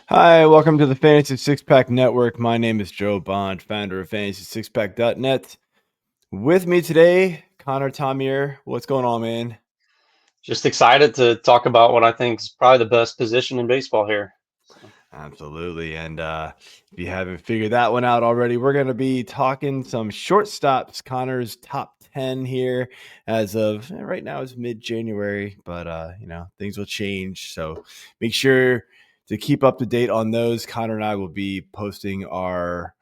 Hi, welcome to the Fantasy Six Pack Network. My name is Joe Bond, founder of FantasySixPack.net. With me today, Connor Thomure. What's going on, man? Just excited to talk about what I think is probably the best position in baseball here. So, Absolutely. And if you haven't figured that one out already, we're going to be talking some shortstops. Connor's top 10 here as of right now is mid-January, but things will change. So make sure to keep up to date on those. Connor and I will be posting our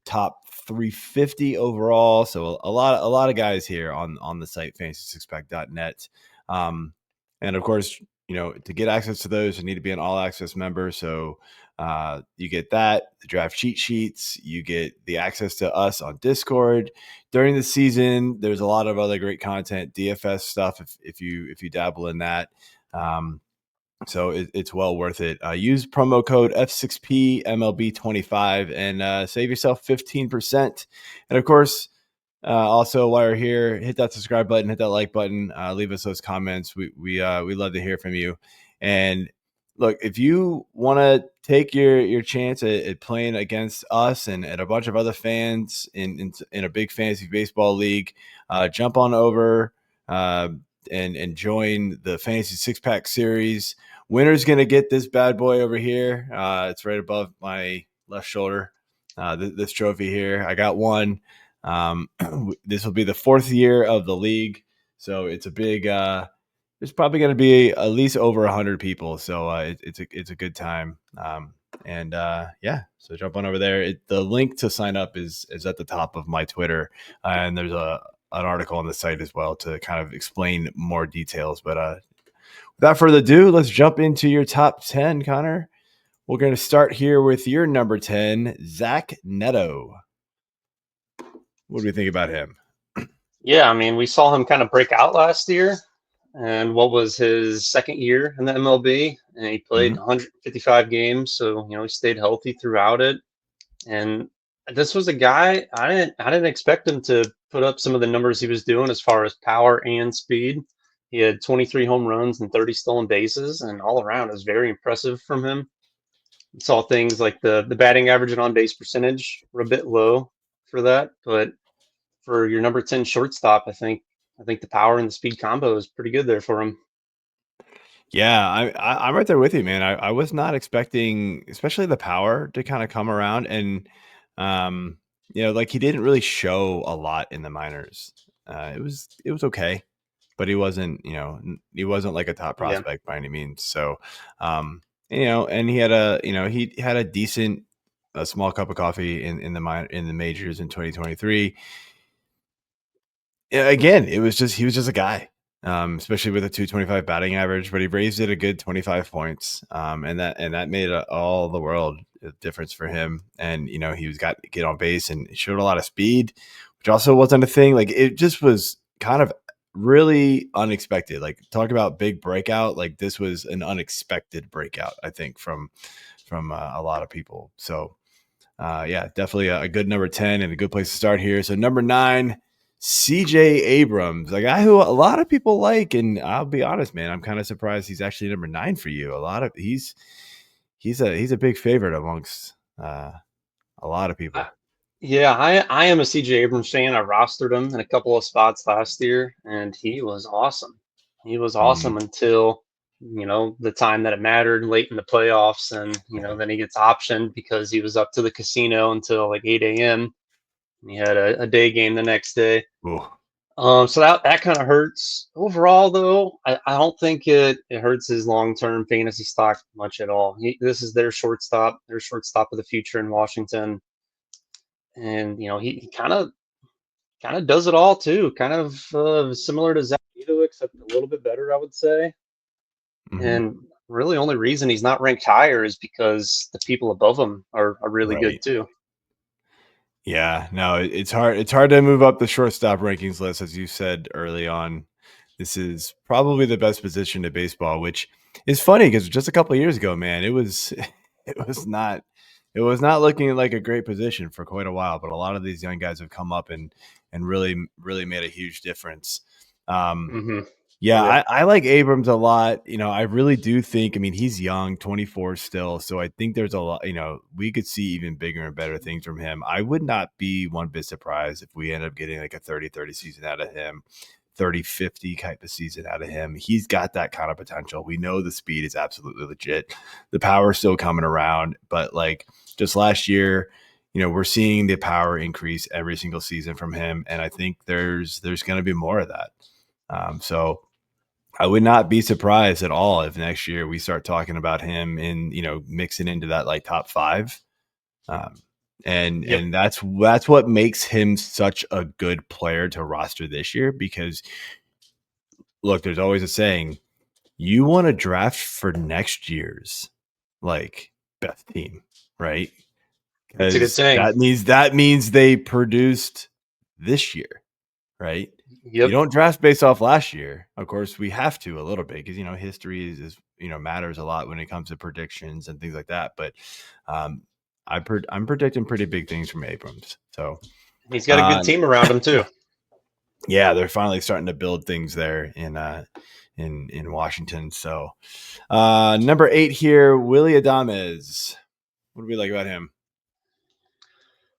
top 350 overall. So a lot of guys here on the site fantasysixpack.net. And of course, to get access to those, you need to be an all access member. So you get that, the draft cheat sheets, you get the access to us on Discord during the season. There's a lot of other great content, DFS stuff if you dabble in that. So it's well worth it. Use promo code F6P MLB25 and save yourself 15%. And of course, also, while you're here, hit that subscribe button, hit that like button, leave us those comments. We love to hear from you. And look, if you want to take your chance at playing against us and a bunch of other fans in a big fantasy baseball league, jump on over and join the Fantasy Six Pack Series. Winner's gonna get this bad boy over here. It's right above my left shoulder. This trophy here, I got one. This will be the fourth year of the league, so it's a big. There's probably going to be at least over 100 people, so it's a good time. So jump on over there. The link to sign up is at the top of my Twitter, and there's an article on the site as well to kind of explain more details. But without further ado, let's jump into your top 10, Connor. We're going to start here with your number 10, Zach Neto. What do we think about him? yeah, I mean, we saw him kind of break out last year, and what was his second year in the MLB, and he played Mm-hmm. 155 games, so he stayed healthy throughout it. And this was a guy I didn't expect him to put up some of the numbers he was doing as far as power and speed. He had 23 home runs and 30 stolen bases, and all around it was very impressive from him. Saw things like the batting average and on base percentage were a bit low for that, but for your number 10 shortstop, I think the power and the speed combo is pretty good there for him. Yeah, I'm right there with you, man. I was not expecting, especially the power to kind of come around, and um, like he didn't really show a lot in the minors. It was okay, but he wasn't like a top Yeah. prospect by any means. So, and he had a decent, a small cup of coffee in the majors in 2023. Yeah, again, he was just a guy, especially with a 225 batting average, but he raised it a good 25 points, and that made all the world difference for him. And he was got to get on base and showed a lot of speed, which also wasn't a thing. Like it just was kind of really unexpected. Like talk about big breakout. Like this was an unexpected breakout, I think, from a lot of people. So yeah, definitely a good number 10 and a good place to start here. So number 9, CJ Abrams, a guy who a lot of people like, and I'll be honest, man, I'm kind of surprised he's actually number 9 for you. He's a big favorite amongst a lot of I, people. yeah, I am a CJ Abrams fan. I rostered him in a couple of spots last year, and he was awesome. He was Mhm. awesome until the time that it mattered late in the playoffs, and then he gets optioned because he was up to the casino until like 8 a.m. And he had a day game the next day. Ooh. So that kind of hurts. Overall, though, I don't think it hurts his long-term fantasy stock much at all. This is their shortstop of the future in Washington, and he kind of does it all too. Kind of similar to Zach Neto, except a little bit better, I would say. Mhm. And really, only reason he's not ranked higher is because the people above him are really good Right. too. Yeah, no, it's hard. It's hard to move up the shortstop rankings list, as you said early on. This is probably the best position in baseball, which is funny because just a couple of years ago, man, it was it was not looking like a great position for quite a while. But a lot of these young guys have come up and really made a huge difference. Um, Hmm. Yeah, Yeah. I like Abrams a lot. I really do think, he's young, 24 still. So I think there's a lot, we could see even bigger and better things from him. I would not be one bit surprised if we end up getting like a 30-30 season out of him, 30-50 type of season out of him. He's got that kind of potential. We know the speed is absolutely legit. The power is still coming around, but like just last year, we're seeing the power increase every single season from him. And I think there's going to be more of that. So I would not be surprised at all if next year we start talking about him in, mixing into that like top 5. Um, and Yep. and that's what makes him such a good player to roster this year, because look, there's always a saying, you want to draft for next year's like best team, right? That's a good Because saying. that means they produced this year. Right? You Yep. don't draft based off last year. Of course, we have to a little bit because history is matters a lot when it comes to predictions and things like that. But I'm predicting pretty big things from Abrams. So He's got a good uh, team around him too. yeah, they're finally starting to build things there in Washington. So number 8 here, Willy Adames. What do we like about him?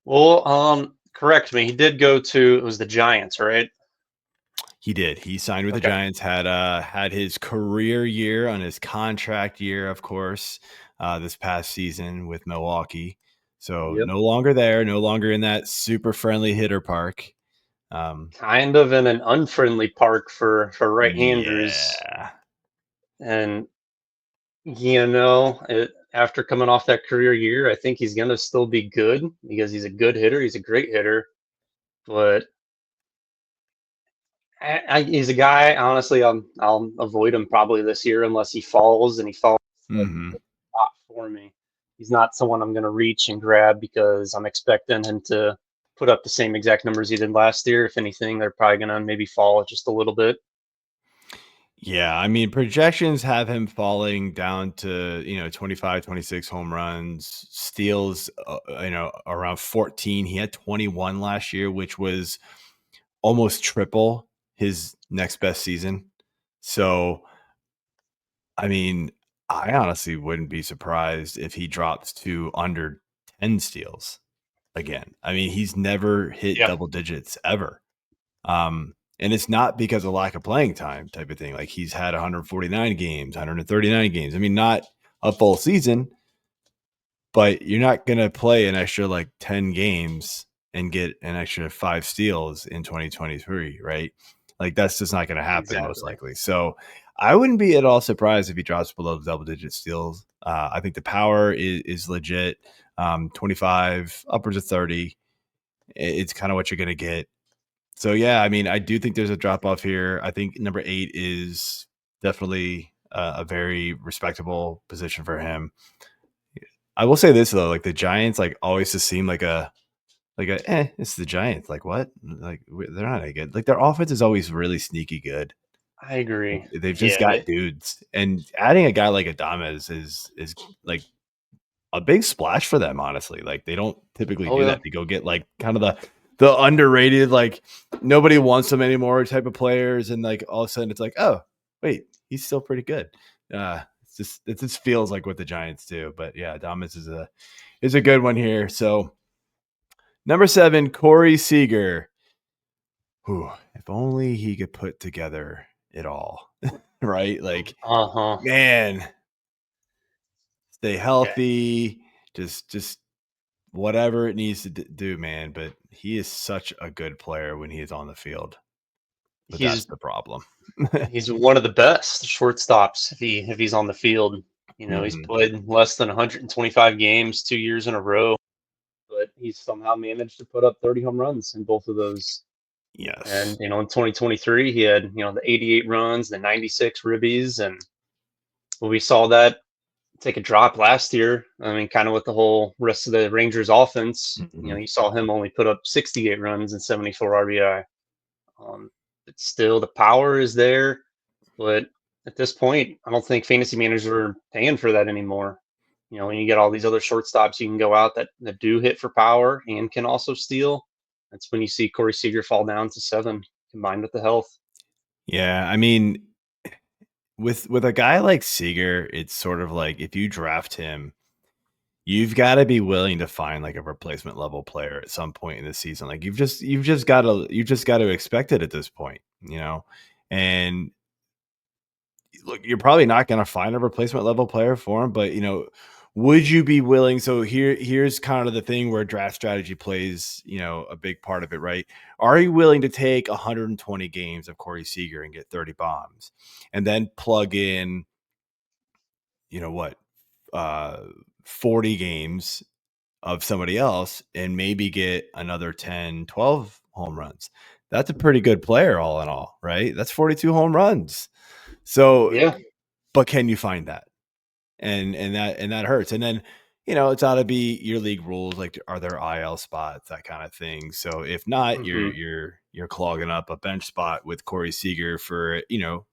Well, correct me. He did go to, it was the Giants, right? He did. He signed with the Okay. Giants, had his career year on his contract year, of course, this past season with Milwaukee. So Yep. no longer there, no longer in that super friendly hitter park. Kind of in an unfriendly park for right-handers. Yeah. And after coming off that career year, I think he's going to still be good because he's a good hitter. He's a great hitter, but he's a guy. Honestly, I'll avoid him probably this year unless he falls and he falls like Hmm. spot for me. He's not someone I'm going to reach and grab because I'm expecting him to put up the same exact numbers he did last year. If anything, they're probably going to maybe fall just a little bit. Yeah, projections have him falling down to, 25, 26 home runs, steals, around 14. He had 21 last year, which was almost triple his next best season. So, I mean, I honestly wouldn't be surprised if he drops to under 10 steals again. He's never hit Yeah, double digits ever. And it's not because of lack of playing time type of thing. Like he's had 149 games, 139 games. Not a full season, but you're not going to play an extra like 10 games and get an extra 5 steals in 2023, right? Like that's just not going to happen most exactly. likely. So I wouldn't be at all surprised if he drops below double digit steals. I think the power is legit. 25 upwards of 30. It's kind of what you're going to get. So yeah, I do think there's a drop off here. I think number 8 is definitely a very respectable position for him. I will say this though, like the Giants, like always just seem it's the Giants. Like what? Like they're not any good. Like their offense is always really sneaky good. I agree. They've just Yeah, got dudes, and adding a guy like Adames is like a big splash for them. Honestly, like they don't typically oh do yeah, that. They go get like kind of the underrated, like nobody wants them anymore type of players, and like all of a sudden it's like, oh wait, he's still pretty good. It just feels like what the Giants do. But yeah, Adames is a good one here. So number 7, Corey Seager. Whew, if only he could put together it all, right? Like, uh huh. man, stay Yeah, healthy, just whatever it needs to do, man. But he is such a good player when he is on the field. But that's he's the problem. he's one of the best shortstops if he's on the field. He's Hmm. played less than 125 games 2 years in a row, but he's somehow managed to put up 30 home runs in both of those. And Yes. in 2023, he had the 88 runs, the 96 ribbies, and we saw that take a drop last year. Kind of with the whole rest of the Rangers offense. Hmm. You saw him only put up 68 runs and 74 RBI. But still, the power is there. But at this point, I don't think fantasy managers are paying for that anymore. When you get all these other shortstops, you can go out that do hit for power and can also steal. That's when you see Corey Seager fall down to 7, combined with the health. Yeah, I mean, with a guy like Seager, it's sort of like if you draft him, you've got to be willing to find like a replacement level player at some point in the season. Like you've just got to expect it at this point, you know. And look, you're probably not going to find a replacement level player for him, but would you be willing? So here's kind of the thing where draft strategy plays, a big part of it, right? Are you willing to take 120 games of Corey Seager and get 30 bombs, and then plug in, what, uh, 40 games of somebody else and maybe get another 10, 12 home runs? That's a pretty good player, all in all, right? That's 42 home runs. So, Yeah. but can you find that? And that hurts. And then, it's ought to be your league rules, like are there IL spots, that kind of thing. So if not, you're Hmm. you're you're clogging up a bench spot with Corey Seager for,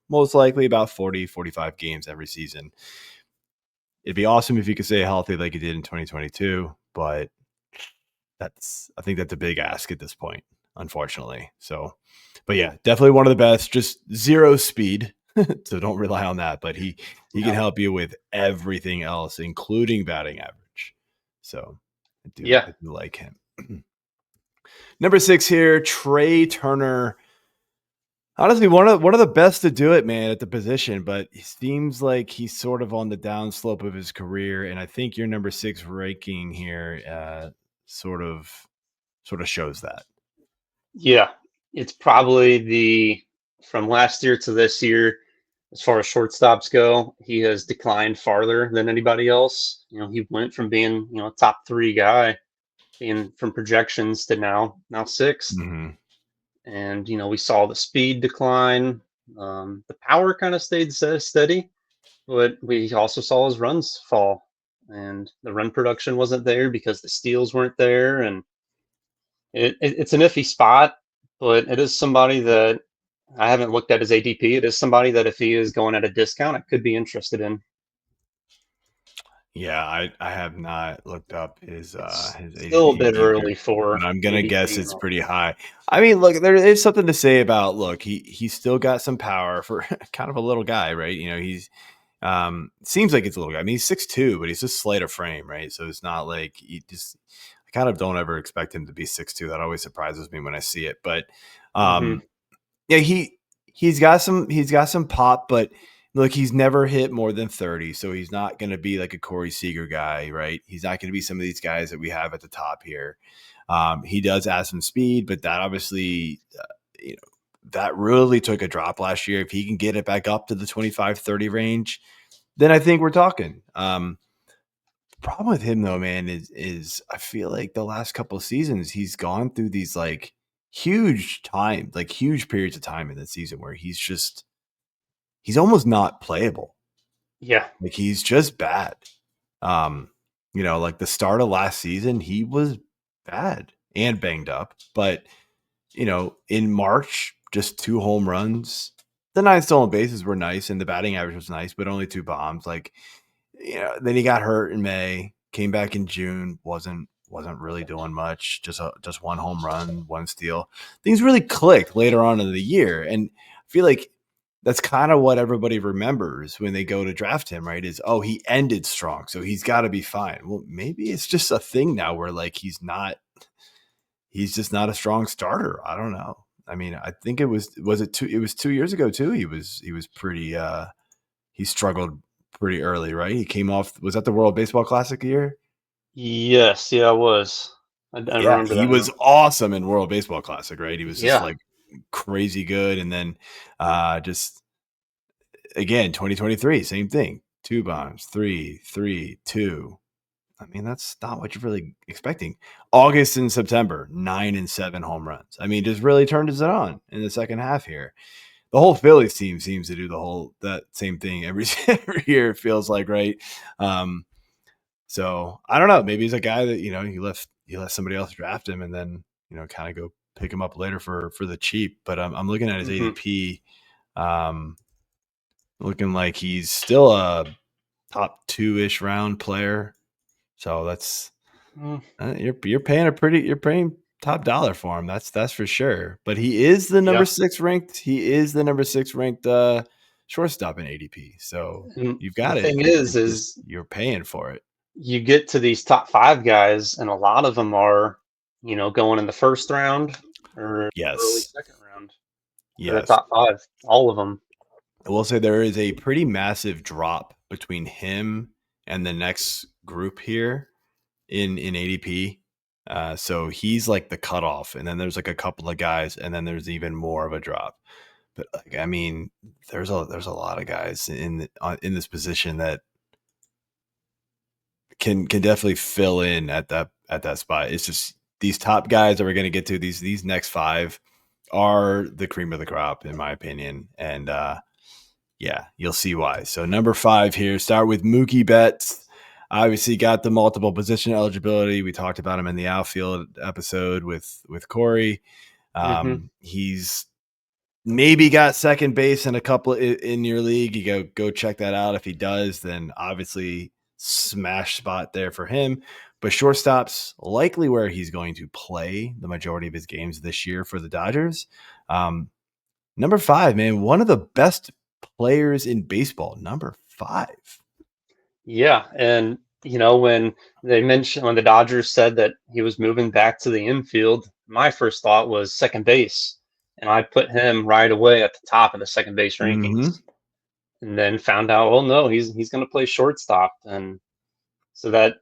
most likely about 40, 45 games every season. It'd be awesome if you could stay healthy like you did in 2022, but I think that's a big ask at this point, unfortunately. So, but yeah, definitely one of the best. Just zero speed, so don't rely on that. But he can Yeah. help you with everything else, including batting average. So I do Yeah. I do like him. Number 6 here, Tre Turner. Honestly, one of the best to do it, man, at the position, but it seems like he's sort of on the downslope of his career, and I think your number 6 ranking here sort of shows that. Yeah. It's probably from last year to this year, as far as shortstops go, he has declined farther than anybody else. He went from being, a top three guy, being from projections to now sixth. Mhm. And, we saw the speed decline. The power kind of stayed steady, but we also saw his runs fall. And the run production wasn't there because the steals weren't there. And it's an iffy spot, but it is somebody that I haven't looked at his ADP. It is somebody that if he is going at a discount, I could be interested in. Yeah, I have not looked up It's his still a bit ADP here, early but for I'm gonna guess ADP it's though. pretty high. I mean, look, there is something to say about, look, he's still got some power for kind of a little guy, right? He's seems like it's a little guy. I mean, he's 6'2", but he's just slight of frame, right? So it's not like I kind of don't ever expect him to be 6'2". That always surprises me when I see it. But Hmm. um yeah, he's got some pop, but look, he's never hit more than 30, so he's not going to be like a Corey Seager guy, right? He's not going to be some of these guys that we have at the top here. He does add some speed, but that obviously, that really took a drop last year. If he can get it back up to the 25-30 range, then I think we're talking. Problem with him though, man, is I feel like the last couple of seasons he's gone through these like huge periods of time in the season where he's almost not playable. Yeah. Like he's just bad. Um, like the start of last season, he was bad and banged up, but in March, just 2 home runs. The 9 stolen bases were nice and the batting average was nice, but only 2 bombs. Like, then he got hurt in May, came back in June, wasn't really doing much. Just 1 home run, 1 steal. Things really clicked later on in the year, and I feel like that's kind of what everybody remembers when they go to draft him, right? Is, oh, he ended strong, so he's got to be fine. Well, maybe it's just a thing now where like he's just not a strong starter. I don't know. I mean, I think it was 2 years ago too. He was pretty he struggled pretty early, right? He came off, was that the World Baseball Classic year? Yes. Yeah. I was. I Yeah, remember he that was now. awesome in World Baseball Classic, right? He was just Yeah. like crazy good. And then just again, 2023, same thing. 2 bombs, 3, 3, 2. I mean, that's not what you're really expecting. August and September, 9 and 7 home runs. I mean, just really turned it on in the second half here. The whole Phillies team seems to do that same thing every every year. It feels like, right? Um, so I don't know. Maybe he's a guy that you let somebody else draft him and then kind of go pick him up later for the cheap. But I'm looking at his Hmm. ADP, um, looking like he's still a top 2-ish round player. So that's you're paying top dollar for him. That's for sure. But he is the number Yeah. 6 ranked. He is the number 6 ranked shortstop in ADP. So And you've the got it. thing It's just is you're paying for it. you get to these top five guys, and a lot of them are, going in the first round or early Yes. second round for the Yes. top five. All of them. I will say there is a pretty massive drop between him and the next group here in ADP. So he's like the cutoff, and then there's like a couple of guys, and then there's even more of a drop. But like, I mean, there's a lot of guys in this position that can definitely fill in at that spot. It's just these top guys that we're going to get to, these next five are the cream of the crop in my opinion, and yeah, you'll see why. So number 5 here, start with Mookie Betts. Obviously got the multiple position eligibility. We talked about him in the outfield episode with Corey. Hmm. He's maybe got second base in a couple in your league. You go check that out. If he does, then obviously smash spot there for him. But shortstop's likely where he's going to play the majority of his games this year for the Dodgers. Number 5, man, one of the best players in baseball. Number 5. Yeah, and when the Dodgers said that he was moving back to the infield, my first thought was second base, and I put him right away at the top of the second base Mm-hmm. rankings, and then found out, oh no, he's going to play shortstop, and so that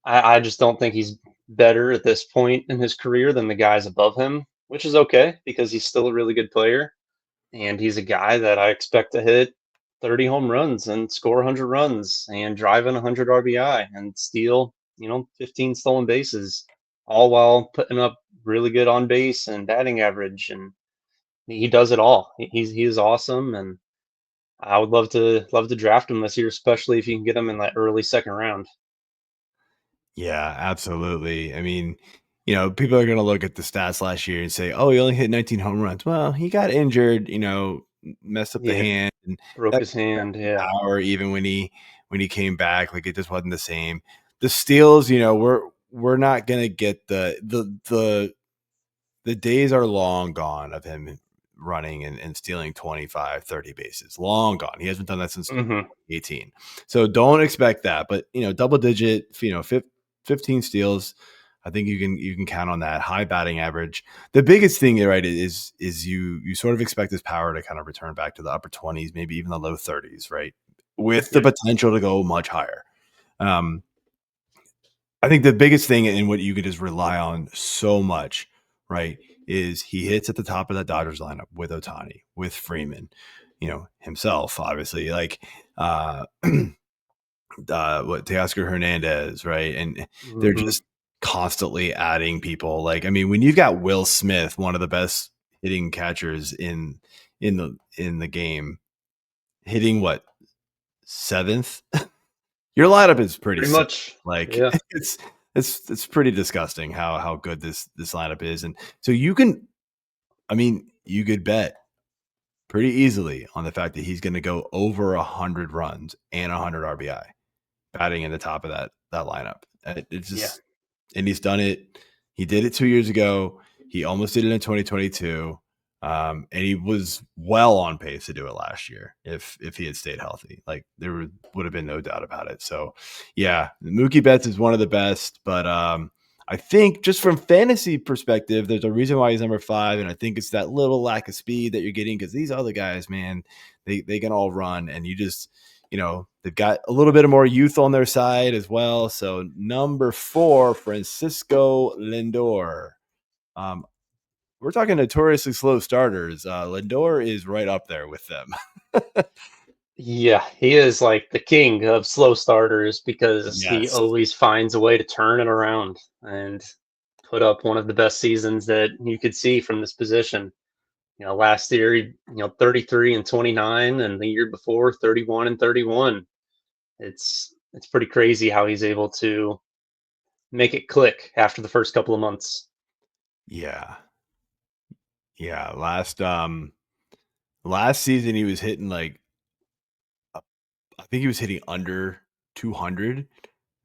I just don't think he's better at this point in his career than the guys above him, which is okay because he's still a really good player. And he's a guy that I expect to hit 30 home runs and score 100 runs and drive in 100 RBI and steal, 15 stolen bases, all while putting up really good on base and batting average. And he does it all. He is awesome, and I would love to draft him this year, especially if you can get him in that early second round. Yeah, absolutely. I mean, people are going to look at the stats last year and say, "Oh, he only hit 19 home runs." Well, he got injured, messed up the Yeah, hand, and broke that his hand. Yeah. power even when he came back, like it just wasn't the same. The steals, we're not going to get the days are long gone of him running and stealing 25, 30 bases. Long gone. He hasn't done that since Hmm. 18. So don't expect that. But, double digit, 15 steals. I think you can count on that high batting average. The biggest thing, right, is you sort of expect his power to kind of return back to the upper 20s, maybe even the low 30s, right? With the Yeah. potential to go much higher. Um, I think the biggest thing and what you could just rely on so much, right, is he hits at the top of that Dodgers lineup with Ohtani, with Freeman, himself, obviously, like what Teoscar Hernandez, right? And they're Hmm. just constantly adding people. Like, I mean, when you've got Will Smith, one of the best hitting catchers in the game, hitting what, 7th? Your lineup is pretty Pretty sick. much. Like Yeah. it's pretty disgusting how good this lineup is. And so you could bet pretty easily on the fact that he's going to go over 100 runs and 100 RBI batting in the top of that lineup. It's Yeah. just, and he's done it. He did it 2 years ago. He almost did it in 2022. And he was well on pace to do it last year if he had stayed healthy. Like there would have been no doubt about it. So yeah, Mookie Betts is one of the best, but I think just from fantasy perspective, there's a reason why he's number 5, and I think it's that little lack of speed that you're getting because these other guys, man, they can all run, and you just they've got a little bit of more youth on their side as well. So number 4, Francisco Lindor. Um, we're talking notoriously slow starters. Lindor is right up there with them. Yeah, he is like the king of slow starters because he Yes. always finds a way to turn it around and put up one of the best seasons that you could see from this position. Last year, 33 and 29, and the year before, 31 and 31. It's pretty crazy how he's able to make it click after the first couple of months. Yeah. Yeah. Last season he was hitting like I think he was hitting under 200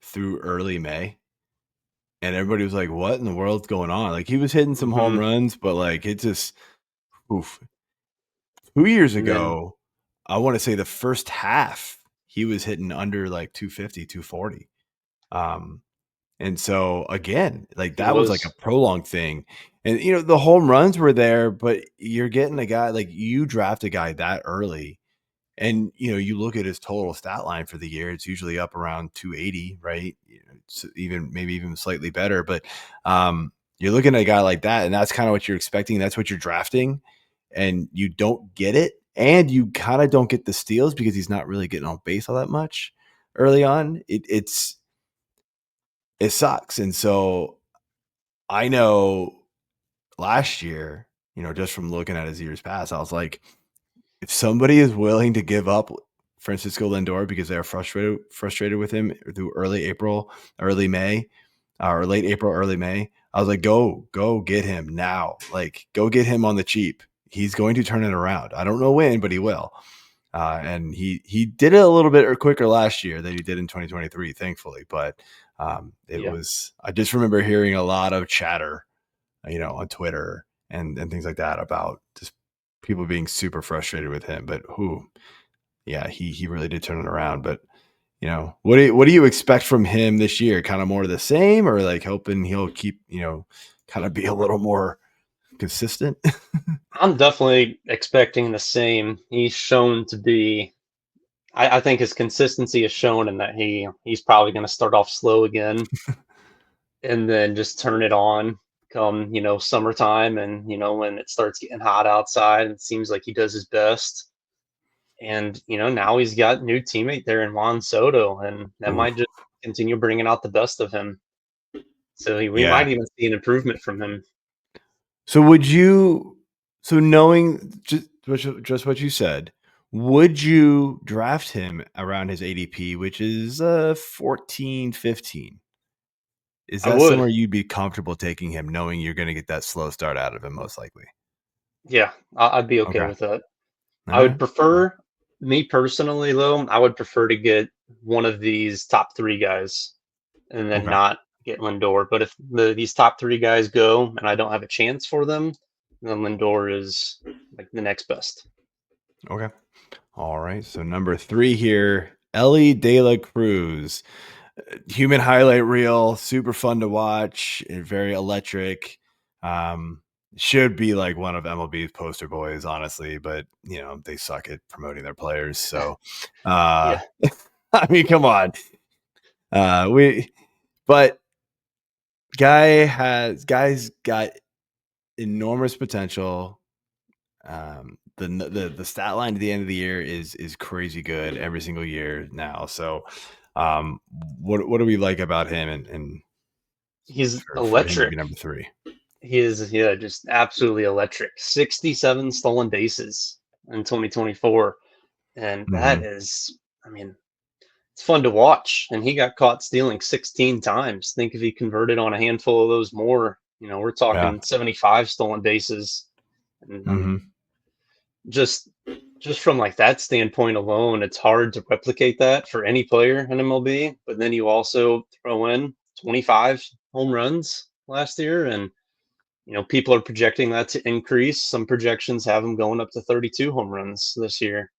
through early May. and everybody was like, "What in the world's going on?" Like, he was hitting some home Hmm. runs, but like it just oof. 2 years And then ago, I want to say the first half he was hitting under like 250, 240. Um, and so again, like he that was like a was, prolonged thing. And the home runs were there, but you're getting a guy like you draft a guy that early. And you look at his total stat line for the year, it's usually up around 280, right? It's maybe even slightly better. But you're looking at a guy like that, and that's kind of what you're expecting. That's what you're drafting, and you don't get it. And you kind of don't get the steals because he's not really getting on base all that much early on. It sucks. And so I know last year, just from looking at his years past, I was like, if somebody is willing to give up Francisco Lindor because they're frustrated with him through early April, early May, or late April, early May, I was like, go get him now. Like, go get him on the cheap. He's going to turn it around. I don't know when, but he will. And he did it a little bit quicker last year than he did in 2023, thankfully. But yeah. I just remember hearing a lot of chatter, on Twitter and things like that about just people being super frustrated with him. But yeah, he really did turn it around. But what do you expect from him this year? Kind of more of the same, or like hoping he'll keep kind of be a little more consistent? I'm definitely expecting the same. He's shown to be. I think his consistency is shown in that he's probably going to start off slow again, and then just turn it on come summertime, and when it starts getting hot outside, it seems like he does his best. And now he's got new teammate there in Juan Soto, and that Ooh, might just continue bringing out the best of him. So we yeah. might even see an improvement from him. So would you? So knowing just what you said, would you draft him around his ADP, which is 14, 15? Is I that would. somewhere you'd be comfortable taking him, knowing you're going to get that slow start out of him, most likely? Yeah, I'd be okay Okay. with that. All I would right. prefer, me personally, though, I would prefer to get one of these top three guys and then Okay. not get Lindor. But if these top three guys go and I don't have a chance for them, then Lindor is like the next best. Okay. All right. So number 3 here, Ellie De La Cruz. Human highlight reel, super fun to watch, and very electric. Um, should be like one of MLB's poster boys, honestly, but they suck at promoting their players. So, Yeah, I mean, come on. We, but guy's got enormous potential. The stat line at the end of the year is crazy good every single year now. So, what do we like about him and he's for him to be electric. number 3? He is, yeah, just absolutely electric. 67 stolen bases in 2024. And that Mhm. is, I mean, it's fun to watch. And he got caught stealing 16 times. Think if he converted on a handful of those more, we're Yeah. talking 75 stolen bases. And I mean, Mhm. just just from like that standpoint alone, it's hard to replicate that for any player in MLB. But then you also throw in 25 home runs last year, and people are projecting that to increase. Some projections have him going up to 32 home runs this year,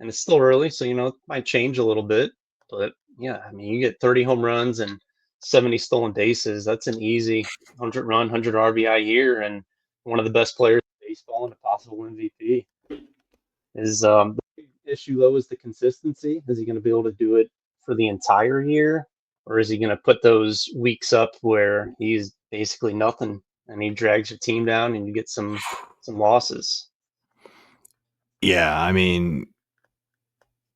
and it's still early, so it might change a little bit. But yeah, I mean, you get 30 home runs and 70 stolen bases. That's an easy 100 run, 100 RBI year, and one of the best players in baseball and a possible MVP. Is the big issue though is the consistency. Is he going to be able to do it for the entire year, or is he going to put those weeks up where he's basically nothing and he drags your team down and you get some losses? Yeah, I mean,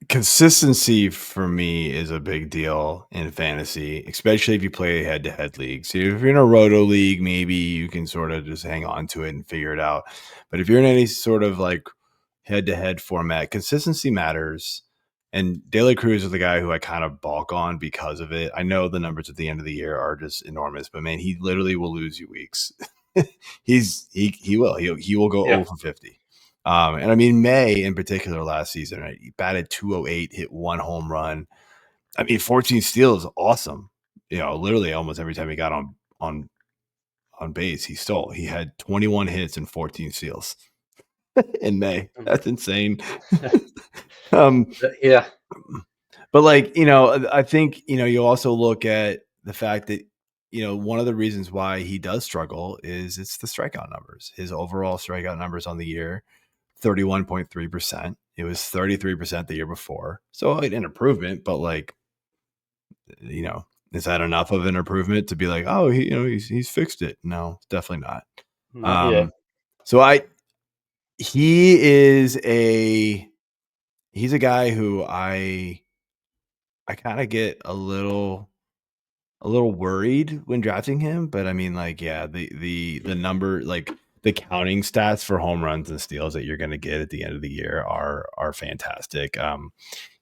consistency for me is a big deal in fantasy, especially if you play head-to-head leagues. If you're in a roto league, maybe you can sort of just hang on to it and figure it out. But if you're in any sort of like head-to-head format, consistency matters. And De La Cruz is the guy who I kind of balk on because of it. I know the numbers at the end of the year are just enormous, but man, he literally will lose you weeks. He will go Yeah, 0 for 50. And I mean, May in particular last season, right? He batted 208, hit one home run. I mean, 14 steals, awesome. Literally almost every time he got on base he stole. He had 21 hits and 14 steals in May. That's insane. um, Yeah. but I think you also look at the fact that one of the reasons why he does struggle is it's the strikeout numbers. His overall strikeout numbers on the year, 31.3%. It was 33% the year before. So an improvement, but is that enough of an improvement to be like, oh, he's fixed it? No, definitely not. Not yet. So he's a guy who I kind of get a little worried when drafting him, but I mean, the number, the counting stats for home runs and steals that you're going to get at the end of the year are fantastic.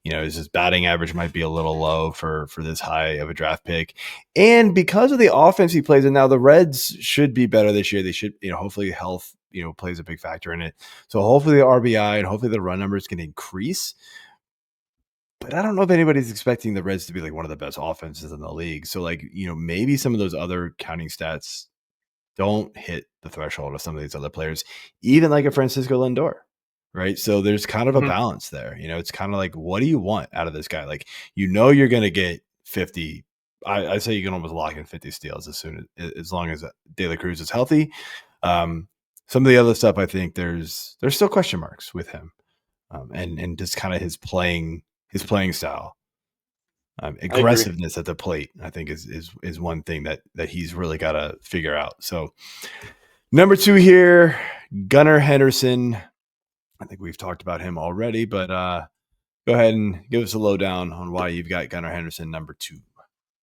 His batting average might be a little low for this high of a draft pick, and because of the offense he plays, and now the Reds should be better this year. They should, hopefully health, plays a big factor in it. So hopefully the RBI and hopefully the run numbers can increase. But I don't know if anybody's expecting the Reds to be like one of the best offenses in the league. So maybe some of those other counting stats don't hit the threshold of some of these other players, even like a Francisco Lindor. Right. So there's kind of a balance there. It's kind of like, what do you want out of this guy? Like, you're going to get 50. I say you can almost lock in 50 steals as long as De La Cruz is healthy. Some of the other stuff, I think there's still question marks with him. And just kind of his playing style. Aggressiveness at the plate, I think, is one thing that he's really got to figure out. So number 2 here, Gunnar Henderson. I think we've talked about him already, but go ahead and give us a lowdown on why you've got Gunnar Henderson number 2.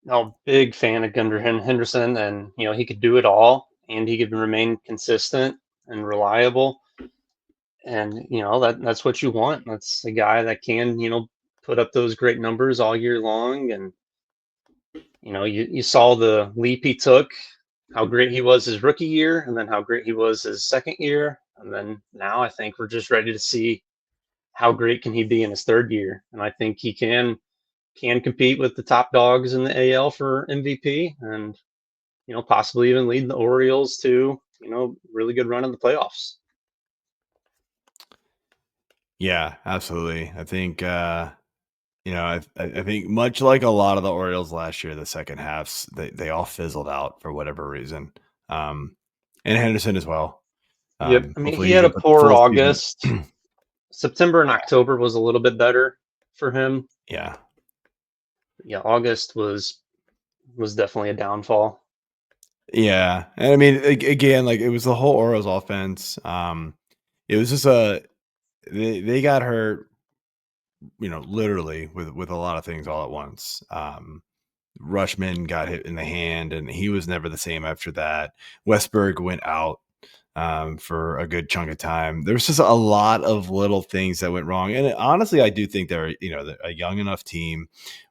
No, big fan of Gunnar Henderson, and he could do it all, and he could remain consistent and reliable. And that's what you want. That's a guy that can put up those great numbers all year long. And you saw the leap he took, how great he was his rookie year, and then how great he was his second year, and then now I think we're just ready to see how great can he be in his third year. And I think he can compete with the top dogs in the AL for MVP, and possibly even lead the Orioles to really good run in the playoffs. Yeah, absolutely. I think I think much like a lot of the Orioles last year, the second halves they all fizzled out for whatever reason. And Henderson as well. Yep. I mean, Hopefully he he had a can put the poor full season. August. September and October was a little bit better for him. Yeah. Yeah, August was definitely a downfall. Yeah. And I mean, again, it was the whole Orioles offense. It was just they got hurt, literally with a lot of things all at once. Rushman got hit in the hand, and he was never the same after that. Westberg went out for a good chunk of time. There was just a lot of little things that went wrong. And honestly, I do think they're, a young enough team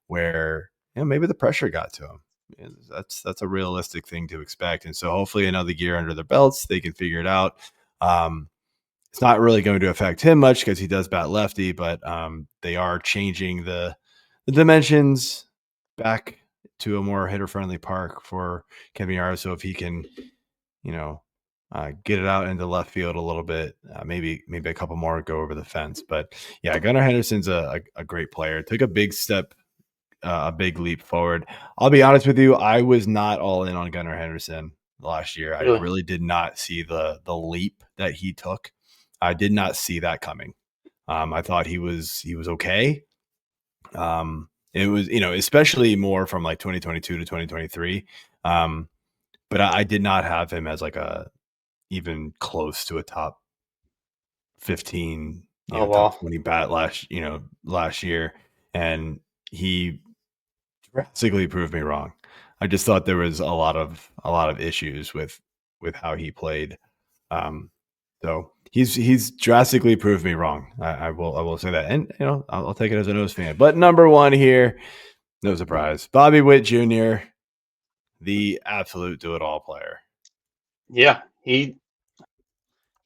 where, maybe the pressure got to them. That's a realistic thing to expect. And so hopefully another year under their belts, they can figure it out. It's not really going to affect him much because he does bat lefty, but they are changing the dimensions back to a more hitter-friendly park for Kevin Yarrow. So if he can, get it out into left field a little bit, maybe a couple more go over the fence. But yeah, Gunnar Henderson's a great player. Took a big step, a big leap forward. I'll be honest with you, I was not all in on Gunnar Henderson last year. I Really? really did not see the leap that he took. I did not see that coming. I thought he was okay. It was, especially more from 2022 to 2023. But I did not have him as even close to a top 15, Oh top well. 20 bat last year. And he drastically proved me wrong. I just thought there was a lot of issues with how he played. So he's drastically proved me wrong. I will say that, and I'll take it as a nose fan. But number 1 here, no surprise, Bobby Witt Jr., the absolute do-it-all player. Yeah, he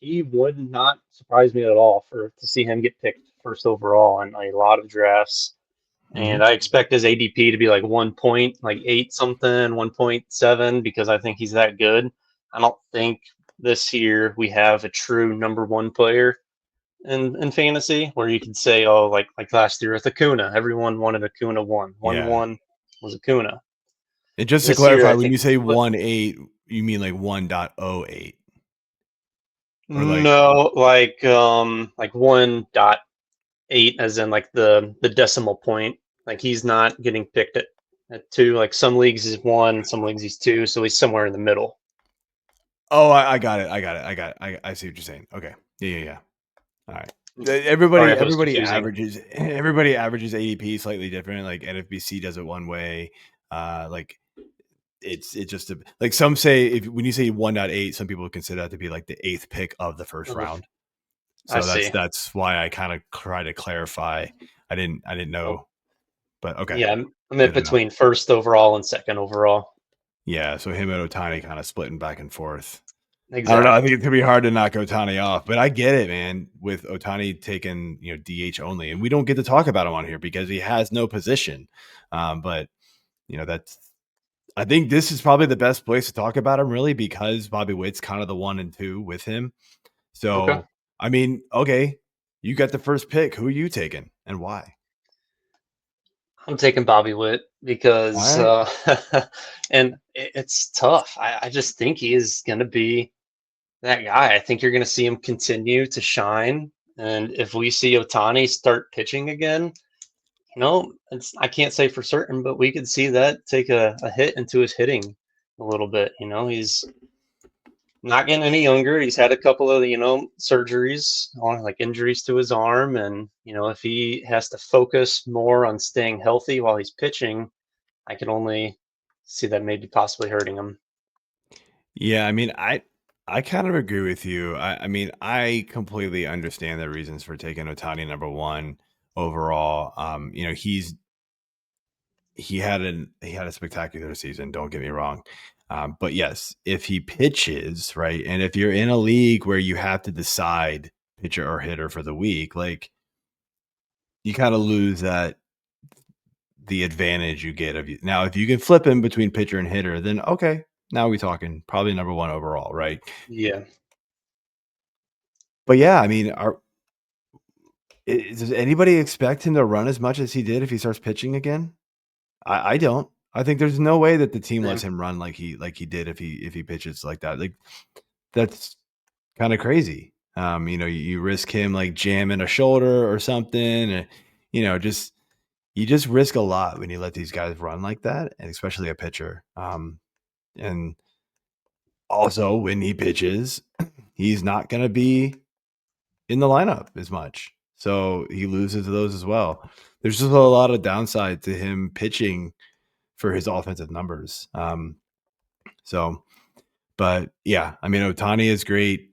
would not surprise me at all to see him get picked first overall in a lot of drafts. and I expect his ADP to be like 1.8 something, 1.7 because I think he's that good. I don't think this year we have a true number one player in fantasy where you could say, oh, like last year with Acuna, everyone wanted Acuna one. Yeah. 1-1 was Acuna. And just to This year, clarify, I when think you it's say split. 1.8, you mean like 1.08 or like, No, like 1.8 as in like the decimal point. Like he's not getting picked at two. Like some leagues he's one, some leagues he's two, so he's somewhere in the middle. oh, I got it. I see what you're saying. Okay. Yeah. All right. Sorry Everybody, if it was everybody confusing. averages. Everybody averages ADP slightly different. Like NFBC does it one way. Like it's just like some say if when you say 1.8, some people consider that to be like the 8th pick of the first round. I So see. that's why I kind of try to clarify. I didn't Oh, know, but okay, yeah, I'm in good to know. between first overall and second overall. Yeah, so him and Otani kind of splitting back and forth. I don't know. I Exactly. think it's gonna be hard to knock Otani off, but I get it, man. With Otani taking DH only, and we don't get to talk about him on here because he has no position. But that's. I think this is probably the best place to talk about him, really, because Bobby Witt's kind of the 1 and 2 with him. Okay. So I mean, okay, you got the first pick. Who are you taking and why? I'm taking Bobby Witt All because, right. and it's tough. I just think he is going to be that guy. I think you're going to see him continue to shine. And if we see Otani start pitching again, I can't say for certain, but we could see that take a hit into his hitting a little bit. He's not getting any younger. He's had a couple of, surgeries on like injuries to his arm. And, if he has to focus more on staying healthy while he's pitching, I can only see that maybe possibly hurting him. Yeah, I mean, I kind of agree with you. I mean, I completely understand the reasons for taking Otani number 1 overall. He had a spectacular season. Don't get me wrong. But yes, if he pitches right, and if you're in a league where you have to decide pitcher or hitter for the week, like you kind of lose the advantage you get of you. Now, if you can flip him between pitcher and hitter, then okay, now we talking probably number 1 overall, right? Yeah, But yeah, I mean, does anybody expect him to run as much as he did if he starts pitching again? I don't. I think there's no way that the team lets same. him run like he did if he pitches like that. Like that's kind of crazy. You risk him like jamming a shoulder or something, and just you just risk a lot when you let these guys run like that, and especially a pitcher. And also when he pitches, he's not going to be in the lineup as much. So he loses those as well. There's just a lot of downside to him pitching for his offensive numbers. But yeah, I mean, Otani is great.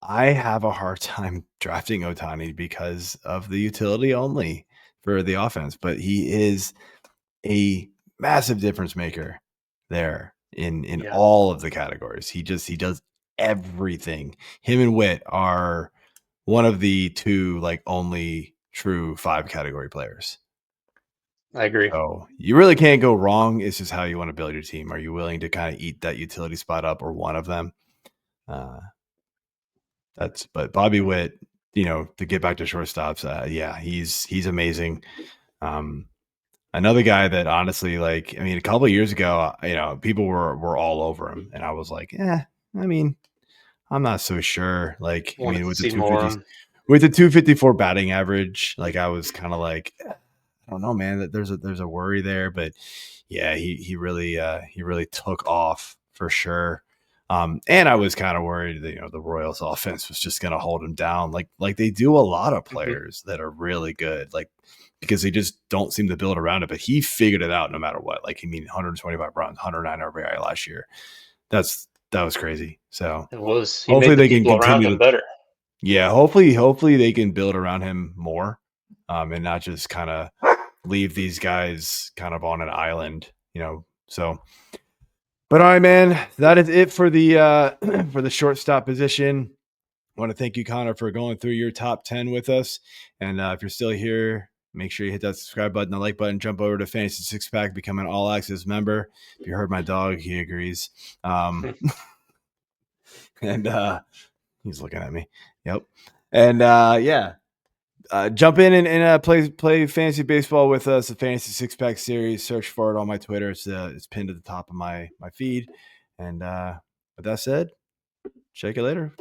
I have a hard time drafting Otani because of the utility only for the offense, but he is a massive difference maker there in Yeah, all of the categories. He does everything. Him and Whitt are one of the 2 like only true 5 category players. I agree. So you really can't go wrong. It's just how you want to build your team. Are you willing to kind of eat that utility spot up or one of them? Uh, but Bobby Witt, to get back to shortstops, yeah, he's amazing. Um, Another guy that honestly, like, I mean, a couple of years ago, people were all over him, and I was like, I mean, I'm not so sure. Like, I Wanted mean, to see more. with the 254 batting average, like I was kind of like, I don't know, man, that there's a worry there, but yeah, he really took off for sure. And I was kind of worried that the Royals offense was just going to hold him down, like they do a lot of Hmm. players that are really good, like because they just don't seem to build around it. But he figured it out no matter what. Like, 125 runs, 109 RBI last year. That was crazy. So It was. He hopefully made the they can people around continue him to, better. yeah, hopefully they can build around him more, and not just kind of leave these guys kind of on an island. So, but all right, man, that is it for the for the shortstop position. I want to thank you, Connor, for going through your top 10 with us. And if you're still here, Make sure you hit that subscribe button, the like button, jump over to Fantasy Six Pack, become an all access member. If you heard my dog, he agrees. And he's looking at me. Yep. And jump in and play fantasy baseball with us. The Fantasy Six Pack series. Search for it on my Twitter. It's pinned at the top of my feed. And with that said, check you later.